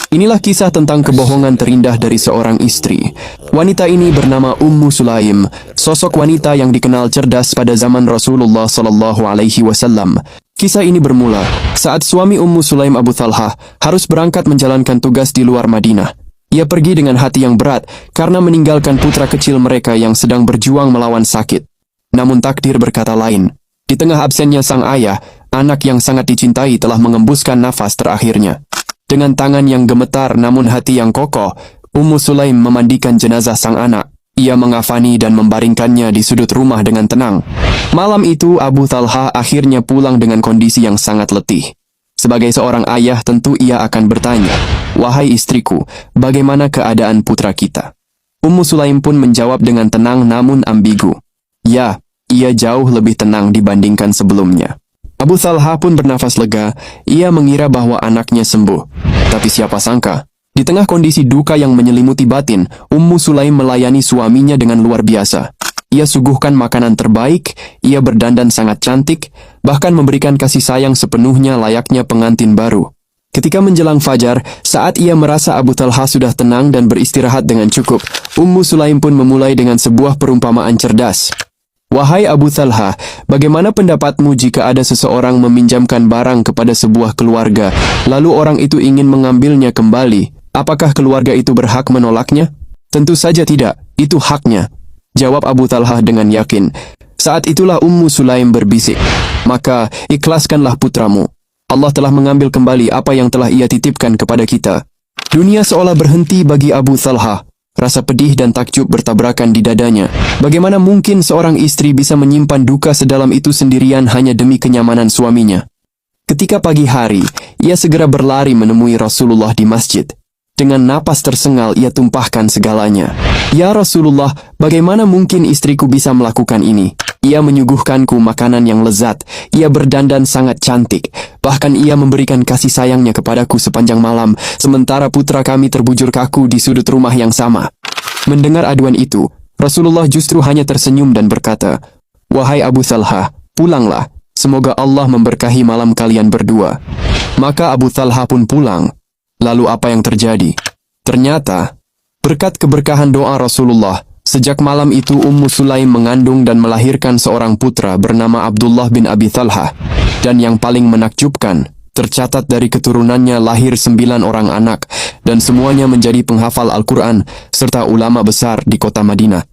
Inilah kisah tentang kebohongan terindah dari seorang istri. Wanita ini bernama Ummu Sulaim, sosok wanita yang dikenal cerdas pada zaman Rasulullah SAW. Kisah ini bermula saat suami Ummu Sulaim, Abu Talhah, harus berangkat menjalankan tugas di luar Madinah. Ia pergi dengan hati yang berat karena meninggalkan putra kecil mereka yang sedang berjuang melawan sakit. Namun takdir berkata lain. Di tengah absennya sang ayah, anak yang sangat dicintai telah mengembuskan nafas terakhirnya. Dengan tangan yang gemetar namun hati yang kokoh, Ummu Sulaim memandikan jenazah sang anak. Ia mengafani dan membaringkannya di sudut rumah dengan tenang. Malam itu Abu Talhah akhirnya pulang dengan kondisi yang sangat letih. Sebagai seorang ayah tentu ia akan bertanya, "Wahai istriku, bagaimana keadaan putra kita?" Ummu Sulaim pun menjawab dengan tenang namun ambigu. Ya, ia jauh lebih tenang dibandingkan sebelumnya. Abu Talhah pun bernafas lega, ia mengira bahwa anaknya sembuh. Tapi siapa sangka, di tengah kondisi duka yang menyelimuti batin, Ummu Sulaim melayani suaminya dengan luar biasa. Ia suguhkan makanan terbaik, ia berdandan sangat cantik, bahkan memberikan kasih sayang sepenuhnya layaknya pengantin baru. Ketika menjelang fajar, saat ia merasa Abu Talhah sudah tenang dan beristirahat dengan cukup, Ummu Sulaim pun memulai dengan sebuah perumpamaan cerdas. "Wahai Abu Talhah, bagaimana pendapatmu jika ada seseorang meminjamkan barang kepada sebuah keluarga, lalu orang itu ingin mengambilnya kembali? Apakah keluarga itu berhak menolaknya?" "Tentu saja tidak, itu haknya," jawab Abu Talhah dengan yakin. Saat itulah Ummu Sulaim berbisik, "Maka ikhlaskanlah putramu. Allah telah mengambil kembali apa yang telah ia titipkan kepada kita." Dunia seolah berhenti bagi Abu Talhah. Rasa pedih dan takjub bertabrakan di dadanya. Bagaimana mungkin seorang istri bisa menyimpan duka sedalam itu sendirian hanya demi kenyamanan suaminya? Ketika pagi hari, ia segera berlari menemui Rasulullah di masjid. Dengan napas tersengal, ia tumpahkan segalanya. "Ya Rasulullah, bagaimana mungkin istriku bisa melakukan ini? Ia menyuguhkanku makanan yang lezat, ia berdandan sangat cantik, bahkan ia memberikan kasih sayangnya kepadaku sepanjang malam, sementara putra kami terbujur kaku di sudut rumah yang sama." Mendengar aduan itu, Rasulullah justru hanya tersenyum dan berkata, "Wahai Abu Talhah, pulanglah, semoga Allah memberkahi malam kalian berdua." Maka Abu Talhah pun pulang. Lalu apa yang terjadi? Ternyata, berkat keberkahan doa Rasulullah, sejak malam itu Ummu Sulaim mengandung dan melahirkan seorang putra bernama Abdullah bin Abi Talhah. Dan yang paling menakjubkan, tercatat dari keturunannya lahir 9 orang anak, dan semuanya menjadi penghafal Al-Quran, serta ulama besar di kota Madinah.